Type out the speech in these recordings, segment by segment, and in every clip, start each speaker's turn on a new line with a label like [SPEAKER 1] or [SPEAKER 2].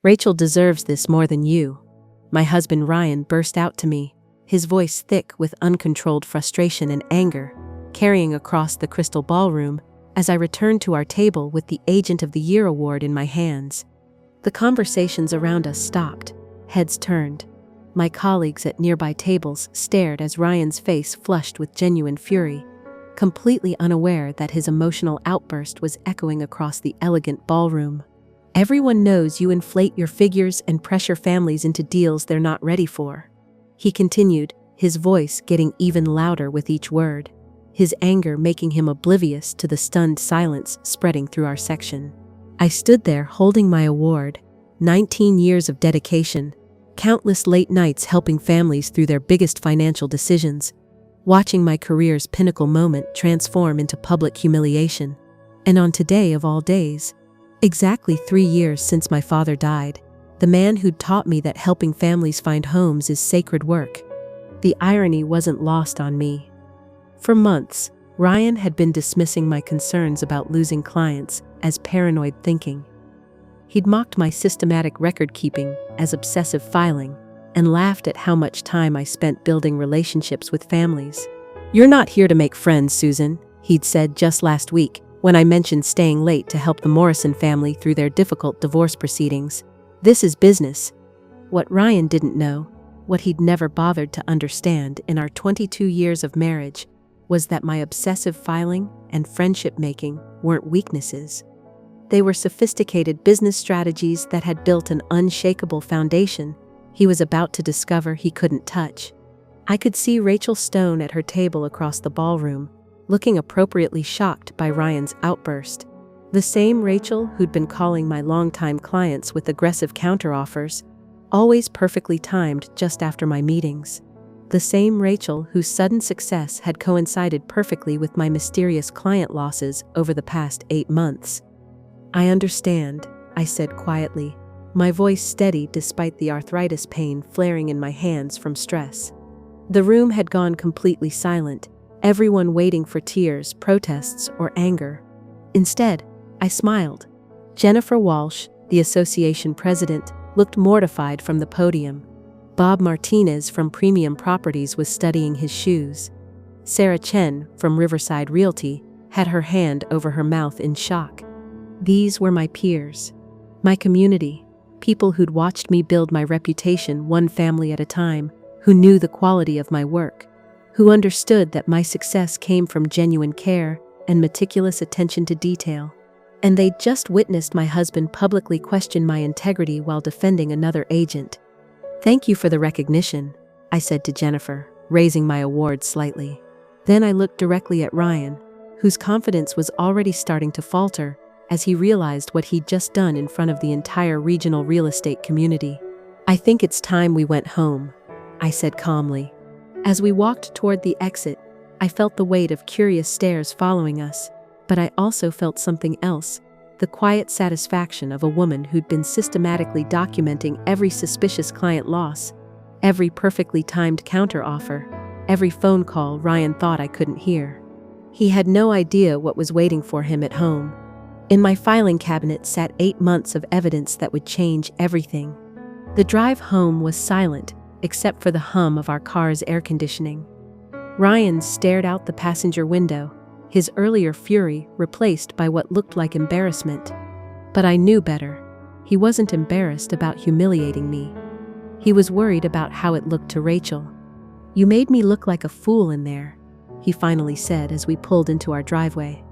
[SPEAKER 1] Rachel deserves this more than you. My husband Ryan burst out to me, his voice thick with uncontrolled frustration and anger, carrying across the crystal ballroom as I returned to our table with the Agent of the Year award in my hands. The conversations around us stopped, heads turned. My colleagues at nearby tables stared as Ryan's face flushed with genuine fury, completely unaware that his emotional outburst was echoing across the elegant ballroom. Everyone knows you inflate your figures and pressure families into deals they're not ready for. He continued, his voice getting even louder with each word, his anger making him oblivious to the stunned silence spreading through our section. I stood there holding my award, 19 years of dedication, countless late nights helping families through their biggest financial decisions, watching my career's pinnacle moment transform into public humiliation. And on today of all days, exactly 3 years since my father died, the man who'd taught me that helping families find homes is sacred work. The irony wasn't lost on me. For months, Ryan had been dismissing my concerns about losing clients as paranoid thinking. He'd mocked my systematic record-keeping as obsessive filing and laughed at how much time I spent building relationships with families. "You're not here to make friends, Susan," he'd said just last week when I mentioned staying late to help the Morrison family through their difficult divorce proceedings. "This is business." What Ryan didn't know, what he'd never bothered to understand in our 22 years of marriage, was that my obsessive filing and friendship-making weren't weaknesses. They were sophisticated business strategies that had built an unshakable foundation he was about to discover he couldn't touch. I could see Rachel Stone at her table across the ballroom, looking appropriately shocked by Ryan's outburst. The same Rachel who'd been calling my longtime clients with aggressive counteroffers, always perfectly timed just after my meetings. The same Rachel whose sudden success had coincided perfectly with my mysterious client losses over the past 8 months. "I understand," I said quietly, my voice steady despite the arthritis pain flaring in my hands from stress. The room had gone completely silent, everyone waiting for tears, protests, or anger. Instead, I smiled. Jennifer Walsh, the association president, looked mortified from the podium. Bob Martinez from Premium Properties was studying his shoes. Sarah Chen from Riverside Realty had her hand over her mouth in shock. These were my peers, my community, people who'd watched me build my reputation one family at a time, who knew the quality of my work, who understood that my success came from genuine care and meticulous attention to detail. And they'd just witnessed my husband publicly question my integrity while defending another agent. "Thank you for the recognition," I said to Jennifer, raising my award slightly. Then I looked directly at Ryan, whose confidence was already starting to falter as he realized what he'd just done in front of the entire regional real estate community. "I think it's time we went home," I said calmly. As we walked toward the exit, I felt the weight of curious stares following us, but I also felt something else, the quiet satisfaction of a woman who'd been systematically documenting every suspicious client loss, every perfectly timed counteroffer, every phone call Ryan thought I couldn't hear. He had no idea what was waiting for him at home. In my filing cabinet sat 8 months of evidence that would change everything. The drive home was silent, except for the hum of our car's air conditioning. Ryan stared out the passenger window, his earlier fury replaced by what looked like embarrassment. But I knew better. He wasn't embarrassed about humiliating me. He was worried about how it looked to Rachel. "You made me look like a fool in there," he finally said as we pulled into our driveway.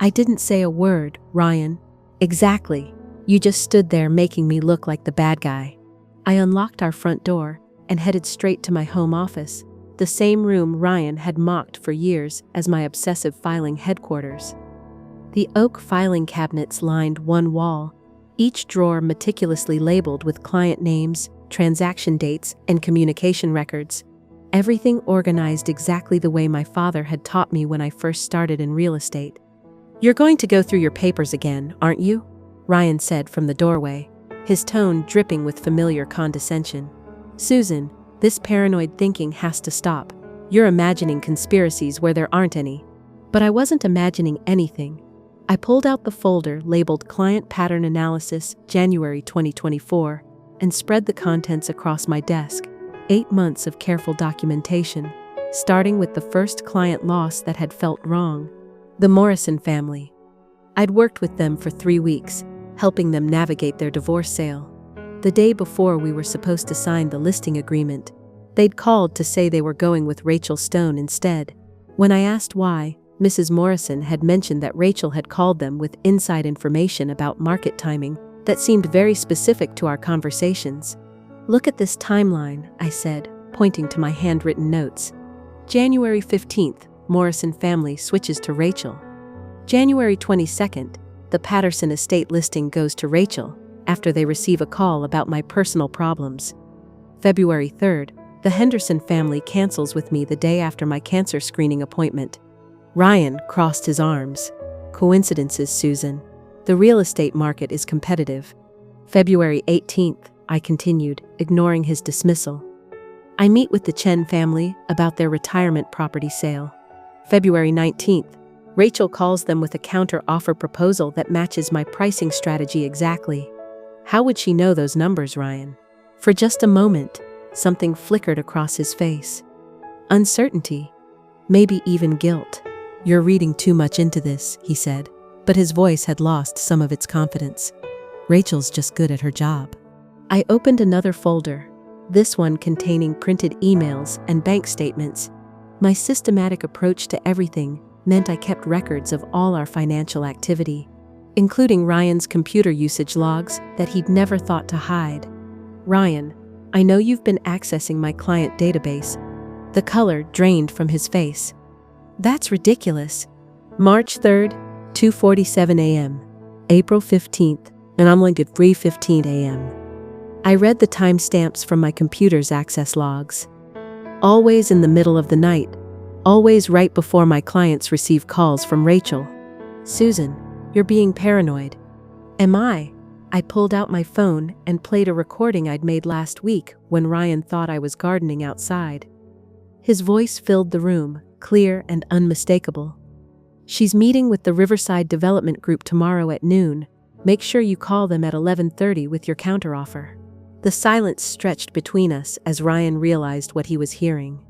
[SPEAKER 1] "I didn't say a word, Ryan." "Exactly. You just stood there making me look like the bad guy." I unlocked our front door and headed straight to my home office, the same room Ryan had mocked for years as my obsessive filing headquarters. The oak filing cabinets lined one wall, each drawer meticulously labeled with client names, transaction dates, and communication records. Everything organized exactly the way my father had taught me when I first started in real estate. "You're going to go through your papers again, aren't you?" Ryan said from the doorway, his tone dripping with familiar condescension. "Susan, this paranoid thinking has to stop. You're imagining conspiracies where there aren't any." But I wasn't imagining anything. I pulled out the folder labeled Client Pattern Analysis, January 2024, and spread the contents across my desk. 8 months of careful documentation, starting with the first client loss that had felt wrong. The Morrison family. I'd worked with them for 3 weeks, helping them navigate their divorce sale. The day before we were supposed to sign the listing agreement, they'd called to say they were going with Rachel Stone instead. When I asked why, Mrs. Morrison had mentioned that Rachel had called them with inside information about market timing that seemed very specific to our conversations. "Look at this timeline," I said, pointing to my handwritten notes. January 15th, Morrison family switches to Rachel. January 22nd, the Patterson estate listing goes to Rachel after they receive a call about my personal problems. February 3rd, the Henderson family cancels with me the day after my cancer screening appointment. Ryan crossed his arms. "Coincidences, Susan. The real estate market is competitive." February 18th, I continued, ignoring his dismissal. I meet with the Chen family about their retirement property sale. February 19th, Rachel calls them with a counter-offer proposal that matches my pricing strategy exactly. How would she know those numbers, Ryan? For just a moment, something flickered across his face. Uncertainty, maybe even guilt. "You're reading too much into this," he said, but his voice had lost some of its confidence. "Rachel's just good at her job." I opened another folder, this one containing printed emails and bank statements. My systematic approach to everything meant I kept records of all our financial activity, including Ryan's computer usage logs that he'd never thought to hide. "Ryan, I know you've been accessing my client database." The color drained from his face. "That's ridiculous." March 3rd, 2:47 a.m. April 15th, and I'm linked at 3:15 a.m. I read the timestamps from my computer's access logs. Always in the middle of the night, always right before my clients receive calls from Rachel. "Susan, you're being paranoid." "Am I?" I pulled out my phone and played a recording I'd made last week when Ryan thought I was gardening outside. His voice filled the room, clear and unmistakable. "She's meeting with the Riverside Development Group tomorrow at noon. Make sure you call them at 11:30 with your counteroffer." The silence stretched between us as Ryan realized what he was hearing.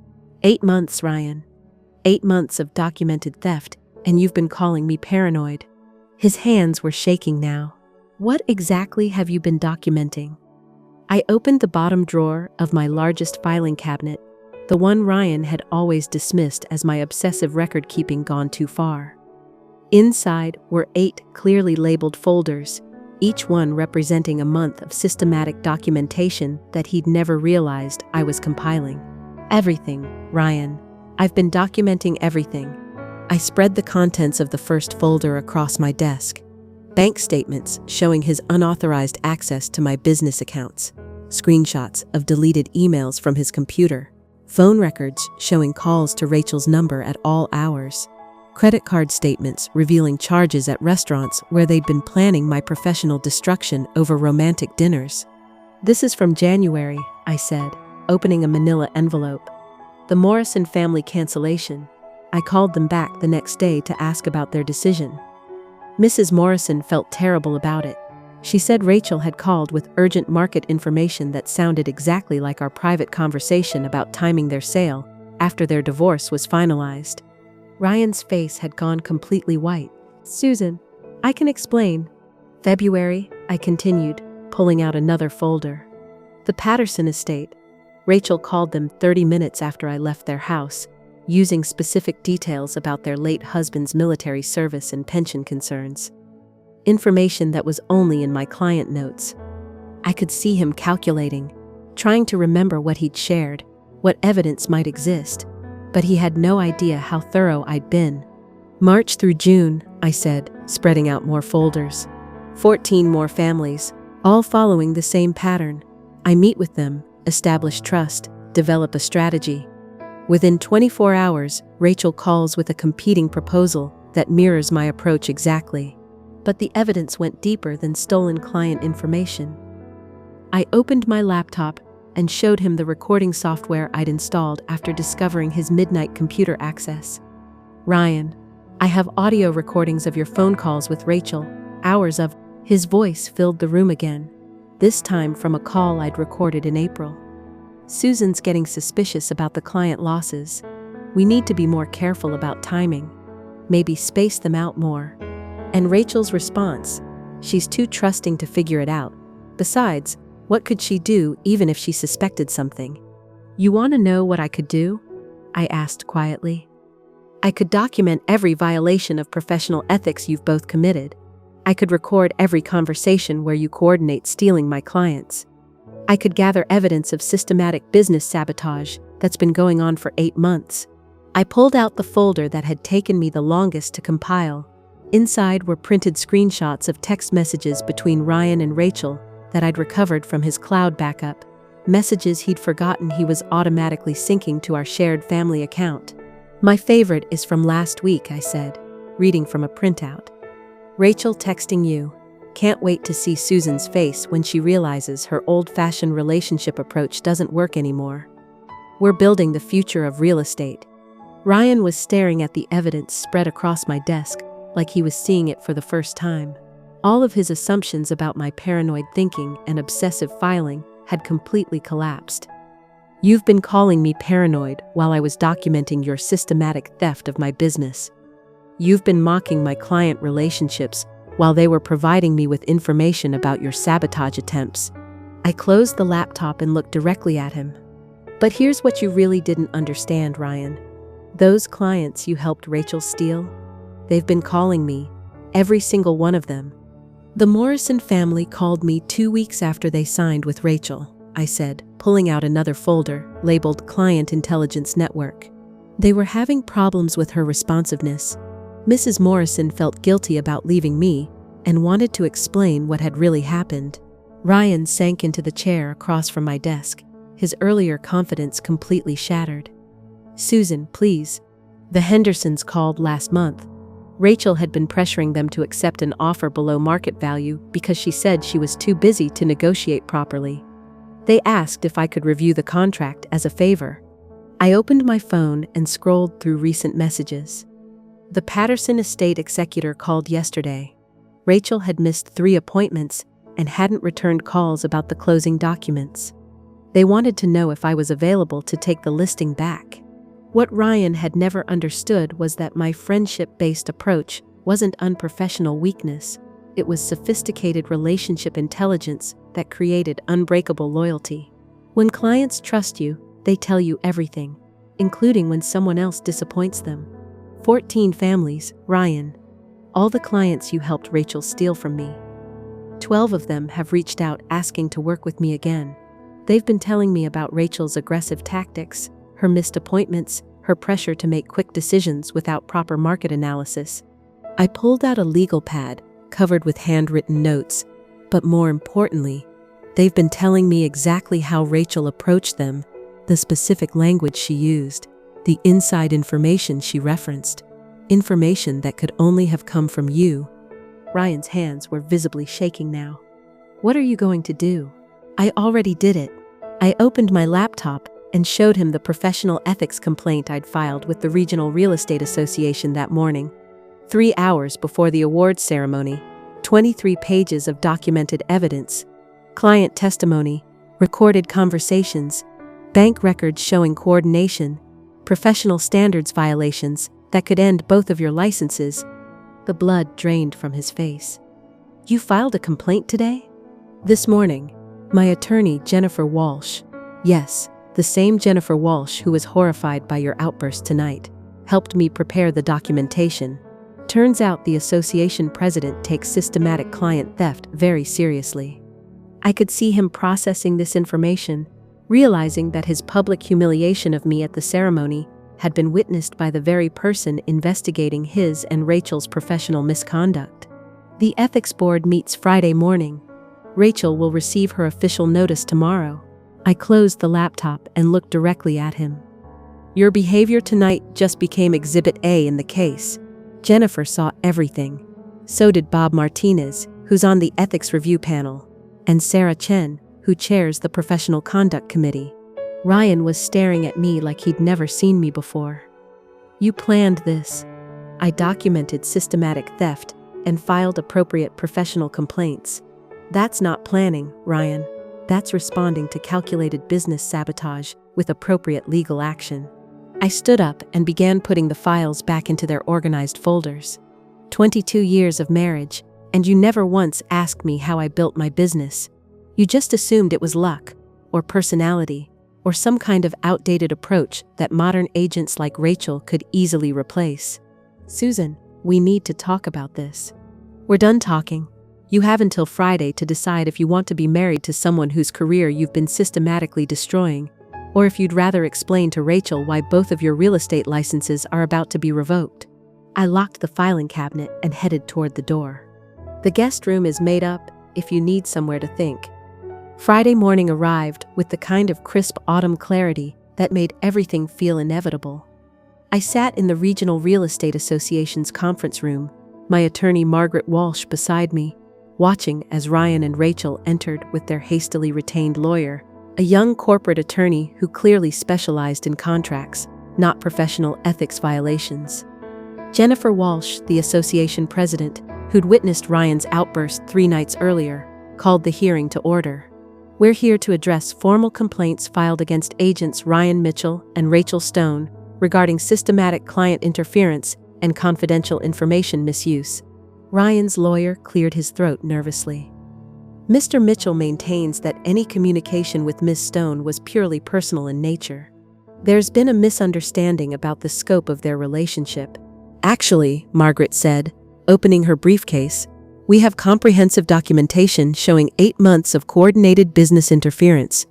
[SPEAKER 1] 8 months, Ryan. 8 months of documented theft, and you've been calling me paranoid. His hands were shaking now. "What exactly have you been documenting?" I opened the bottom drawer of my largest filing cabinet, the one Ryan had always dismissed as my obsessive record-keeping gone too far. Inside were 8 clearly labeled folders, each one representing a month of systematic documentation that he'd never realized I was compiling. "Everything, Ryan. I've been documenting everything." I spread the contents of the first folder across my desk. Bank statements showing his unauthorized access to my business accounts, screenshots of deleted emails from his computer, phone records showing calls to Rachel's number at all hours, credit card statements revealing charges at restaurants where they'd been planning my professional destruction over romantic dinners. "This is from January," I said, opening a manila envelope. "The Morrison family cancellation." I called them back the next day to ask about their decision. Mrs. Morrison felt terrible about it. She said Rachel had called with urgent market information that sounded exactly like our private conversation about timing their sale after their divorce was finalized. Ryan's face had gone completely white. "Susan, I can explain." "February," I continued, pulling out another folder. "The Patterson estate." Rachel called them 30 minutes after I left their house, using specific details about their late husband's military service and pension concerns. Information that was only in my client notes. I could see him calculating, trying to remember what he'd shared, what evidence might exist, but he had no idea how thorough I'd been. "March through June," I said, spreading out more folders. 14 more families, all following the same pattern. I meet with them, establish trust, develop a strategy. Within 24 hours, Rachel calls with a competing proposal that mirrors my approach exactly. But the evidence went deeper than stolen client information. I opened my laptop and showed him the recording software I'd installed after discovering his midnight computer access. "Ryan, I have audio recordings of your phone calls with Rachel, hours of. His voice filled the room again, this time from a call I'd recorded in April. Susan's getting suspicious about the client losses. We need to be more careful about timing. Maybe space them out more. And Rachel's response, she's too trusting to figure it out. Besides, what could she do even if she suspected something? You want to know what I could do? I asked quietly. I could document every violation of professional ethics you've both committed. I could record every conversation where you coordinate stealing my clients. I could gather evidence of systematic business sabotage that's been going on for 8 months. I pulled out the folder that had taken me the longest to compile. Inside were printed screenshots of text messages between Ryan and Rachel that I'd recovered from his cloud backup, messages he'd forgotten he was automatically syncing to our shared family account. My favorite is from last week, I said, reading from a printout. Rachel texting you. Can't wait to see Susan's face when she realizes her old-fashioned relationship approach doesn't work anymore. We're building the future of real estate. Ryan was staring at the evidence spread across my desk like he was seeing it for the first time. All of his assumptions about my paranoid thinking and obsessive filing had completely collapsed. You've been calling me paranoid while I was documenting your systematic theft of my business. You've been mocking my client relationships while they were providing me with information about your sabotage attempts. I closed the laptop and looked directly at him. But here's what you really didn't understand, Ryan. Those clients you helped Rachel steal, they've been calling me, every single one of them. The Morrison family called me 2 weeks after they signed with Rachel, I said, pulling out another folder labeled Client Intelligence Network. They were having problems with her responsiveness. Mrs. Morrison felt guilty about leaving me and wanted to explain what had really happened. Ryan sank into the chair across from my desk, his earlier confidence completely shattered. Susan, please. The Hendersons called last month. Rachel had been pressuring them to accept an offer below market value because she said she was too busy to negotiate properly. They asked if I could review the contract as a favor. I opened my phone and scrolled through recent messages. The Patterson estate executor called yesterday. Rachel had missed 3 appointments and hadn't returned calls about the closing documents. They wanted to know if I was available to take the listing back. What Ryan had never understood was that my friendship-based approach wasn't unprofessional weakness. It was sophisticated relationship intelligence that created unbreakable loyalty. When clients trust you, they tell you everything, including when someone else disappoints them. 14 families, Ryan. All the clients you helped Rachel steal from me. 12 of them have reached out asking to work with me again. They've been telling me about Rachel's aggressive tactics, her missed appointments, her pressure to make quick decisions without proper market analysis. I pulled out a legal pad, covered with handwritten notes, but more importantly, they've been telling me exactly how Rachel approached them, the specific language she used, the inside information she referenced, information that could only have come from you. Ryan's hands were visibly shaking now. What are you going to do? I already did it. I opened my laptop and showed him the professional ethics complaint I'd filed with the Regional Real Estate Association that morning. 3 hours before the awards ceremony, 23 pages of documented evidence, client testimony, recorded conversations, bank records showing coordination, professional standards violations that could end both of your licenses. The blood drained from his face. You filed a complaint today? This morning. My attorney, Jennifer Walsh. Yes, the same Jennifer Walsh who was horrified by your outburst tonight, helped me prepare the documentation. Turns out the association president takes systematic client theft very seriously. I could see him processing this information, realizing that his public humiliation of me at the ceremony had been witnessed by the very person investigating his and Rachel's professional misconduct. The ethics board meets Friday morning. Rachel will receive her official notice tomorrow. I closed the laptop and looked directly at him. Your behavior tonight just became Exhibit A in the case. Jennifer saw everything. So did Bob Martinez, who's on the ethics review panel, and Sarah Chen, who chairs the professional conduct committee. Ryan was staring at me like he'd never seen me before. You planned this. I documented systematic theft and filed appropriate professional complaints. That's not planning, Ryan. That's responding to calculated business sabotage with appropriate legal action. I stood up and began putting the files back into their organized folders. 22 years of marriage, and you never once asked me how I built my business. You just assumed it was luck, or personality, or some kind of outdated approach that modern agents like Rachel could easily replace. Susan, we need to talk about this. We're done talking. You have until Friday to decide if you want to be married to someone whose career you've been systematically destroying, or if you'd rather explain to Rachel why both of your real estate licenses are about to be revoked. I locked the filing cabinet and headed toward the door. The guest room is made up if you need somewhere to think. Friday morning arrived with the kind of crisp autumn clarity that made everything feel inevitable. I sat in the Regional Real Estate Association's conference room, my attorney Margaret Walsh beside me, watching as Ryan and Rachel entered with their hastily retained lawyer, a young corporate attorney who clearly specialized in contracts, not professional ethics violations. Jennifer Walsh, the association president, who'd witnessed Ryan's outburst 3 nights earlier, called the hearing to order. We're here to address formal complaints filed against agents Ryan Mitchell and Rachel Stone regarding systematic client interference and confidential information misuse. Ryan's lawyer cleared his throat nervously. Mr. Mitchell maintains that any communication with Ms. Stone was purely personal in nature. There's been a misunderstanding about the scope of their relationship. Actually, Margaret said, opening her briefcase, we have comprehensive documentation showing 8 months of coordinated business interference.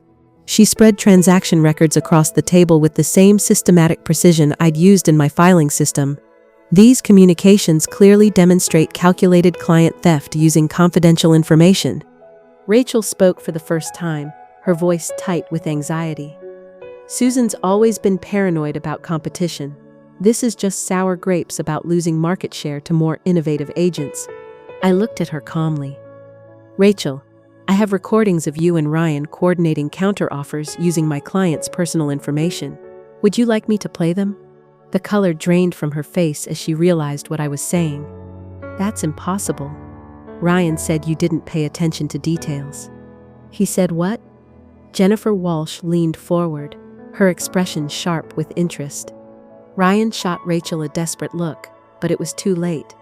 [SPEAKER 1] She spread transaction records across the table with the same systematic precision I'd used in my filing system. These communications clearly demonstrate calculated client theft using confidential information. Rachel spoke for the first time, her voice tight with anxiety. Susan's always been paranoid about competition. This is just sour grapes about losing market share to more innovative agents. I looked at her calmly. Rachel, I have recordings of you and Ryan coordinating counteroffers using my client's personal information. Would you like me to play them? The color drained from her face as she realized what I was saying. That's impossible. Ryan said you didn't pay attention to details. He said what? Jennifer Walsh leaned forward, her expression sharp with interest. Ryan shot Rachel a desperate look, but it was too late.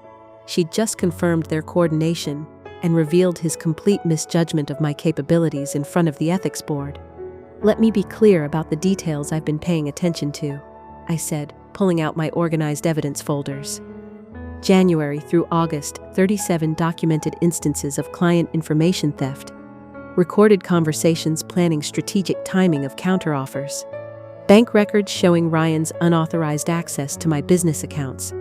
[SPEAKER 1] She'd just confirmed their coordination and revealed his complete misjudgment of my capabilities in front of the ethics board. Let me be clear about the details I've been paying attention to, I said, pulling out my organized evidence folders. January through August, 37 documented instances of client information theft. Recorded conversations planning strategic timing of counteroffers. Bank records showing Ryan's unauthorized access to my business accounts.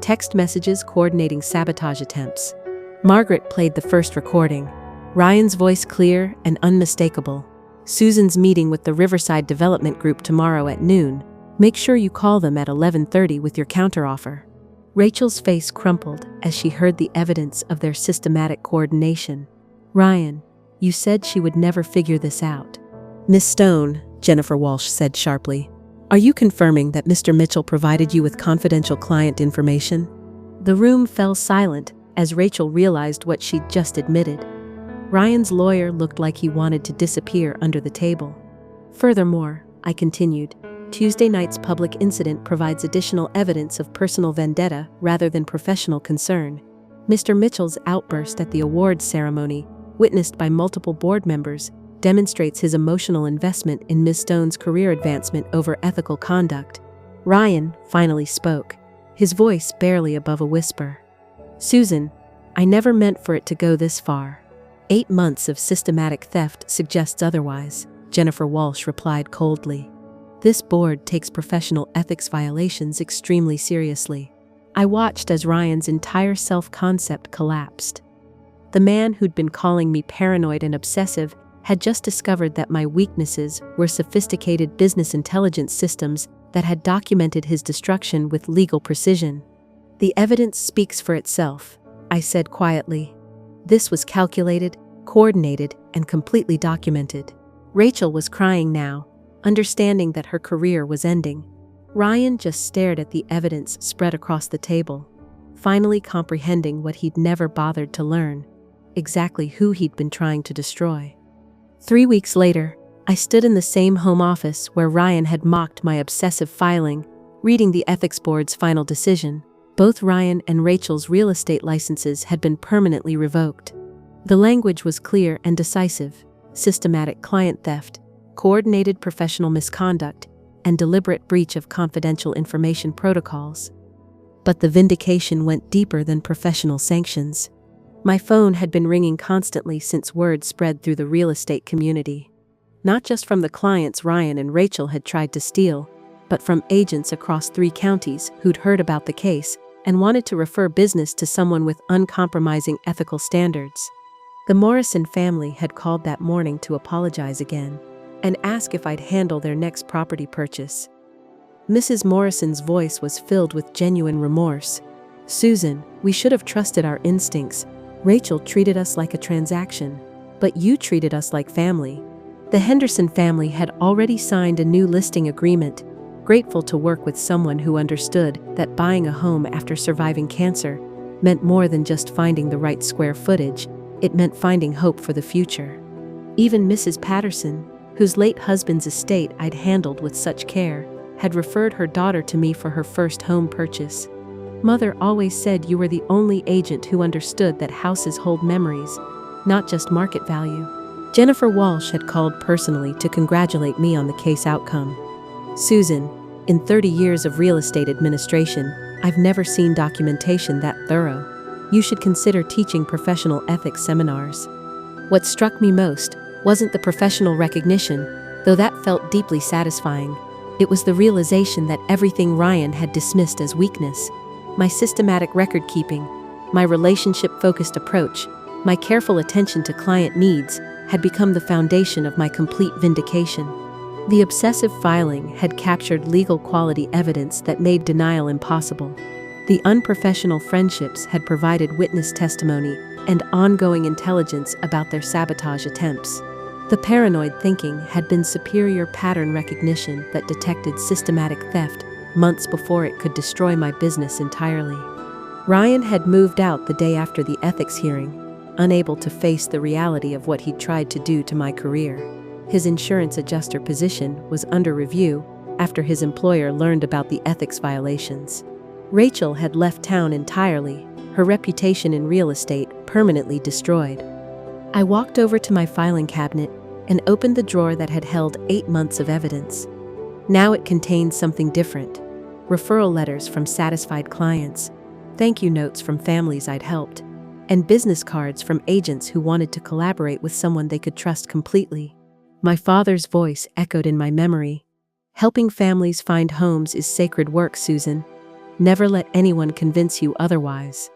[SPEAKER 1] Text messages coordinating sabotage attempts. Margaret played the first recording. Ryan's voice clear and unmistakable. Susan's meeting with the Riverside Development Group tomorrow at noon. Make sure you call them at 11:30 with your counteroffer. Rachel's face crumpled as she heard the evidence of their systematic coordination. Ryan, you said she would never figure this out. Miss Stone, Jennifer Walsh said sharply, are you confirming that Mr. Mitchell provided you with confidential client information? The room fell silent as Rachel realized what she'd just admitted. Ryan's lawyer looked like he wanted to disappear under the table. Furthermore, I continued, Tuesday night's public incident provides additional evidence of personal vendetta rather than professional concern. Mr. Mitchell's outburst at the awards ceremony, witnessed by multiple board members, demonstrates his emotional investment in Ms. Stone's career advancement over ethical conduct. Ryan finally spoke, his voice barely above a whisper. Susan, I never meant for it to go this far. 8 months of systematic theft suggests otherwise, Jennifer Walsh replied coldly. This board takes professional ethics violations extremely seriously. I watched as Ryan's entire self-concept collapsed. The man who'd been calling me paranoid and obsessive had just discovered that my weaknesses were sophisticated business intelligence systems that had documented his destruction with legal precision. The evidence speaks for itself, I said quietly. This was calculated, coordinated, and completely documented. Rachel was crying now, understanding that her career was ending. Ryan just stared at the evidence spread across the table. finally comprehending what he'd never bothered to learn, exactly who he'd been trying to destroy. 3 weeks later, I stood in the same home office where Ryan had mocked my obsessive filing, reading the ethics board's final decision. Both Ryan and Rachel's real estate licenses had been permanently revoked. The language was clear and decisive: systematic client theft, coordinated professional misconduct, and deliberate breach of confidential information protocols. But the vindication went deeper than professional sanctions. My phone had been ringing constantly since word spread through the real estate community. Not just from the clients Ryan and Rachel had tried to steal, but from agents across 3 counties who'd heard about the case and wanted to refer business to someone with uncompromising ethical standards. The Morrison family had called that morning to apologize again and ask if I'd handle their next property purchase. Mrs. Morrison's voice was filled with genuine remorse. "Susan, we should have trusted our instincts. Rachel treated us like a transaction, but you treated us like family." The Henderson family had already signed a new listing agreement, grateful to work with someone who understood that buying a home after surviving cancer meant more than just finding the right square footage. It meant finding hope for the future. Even Mrs. Patterson, whose late husband's estate I'd handled with such care, had referred her daughter to me for her first home purchase. "Mother always said you were the only agent who understood that houses hold memories, not just market value." Jennifer Walsh had called personally to congratulate me on the case outcome. "Susan, in 30 years of real estate administration, I've never seen documentation that thorough. You should consider teaching professional ethics seminars." What struck me most wasn't the professional recognition, though that felt deeply satisfying. It was the realization that everything Ryan had dismissed as weakness, my systematic record-keeping, my relationship-focused approach, my careful attention to client needs, had become the foundation of my complete vindication. The obsessive filing had captured legal quality evidence that made denial impossible. The unprofessional friendships had provided witness testimony and ongoing intelligence about their sabotage attempts. The paranoid thinking had been superior pattern recognition that detected systematic theft months before it could destroy my business entirely. Ryan had moved out the day after the ethics hearing, unable to face the reality of what he'd tried to do to my career. His insurance adjuster position was under review after his employer learned about the ethics violations. Rachel had left town entirely, her reputation in real estate permanently destroyed. I walked over to my filing cabinet and opened the drawer that had held 8 months of evidence. Now it contained something different: referral letters from satisfied clients, thank you notes from families I'd helped, and business cards from agents who wanted to collaborate with someone they could trust completely. My father's voice echoed in my memory. "Helping families find homes is sacred work, Susan. Never let anyone convince you otherwise."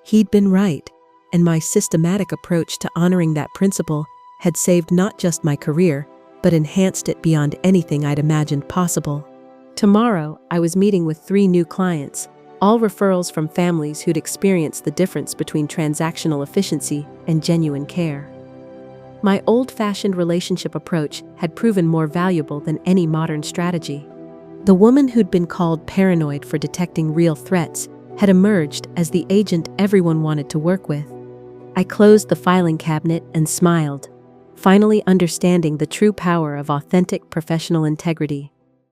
[SPEAKER 1] He'd been right, and my systematic approach to honoring that principle had saved not just my career, but enhanced it beyond anything I'd imagined possible. Tomorrow, I was meeting with 3 new clients, all referrals from families who'd experienced the difference between transactional efficiency and genuine care. My old-fashioned relationship approach had proven more valuable than any modern strategy. The woman who'd been called paranoid for detecting real threats had emerged as the agent everyone wanted to work with. I closed the filing cabinet and smiled, finally understanding the true power of authentic professional integrity.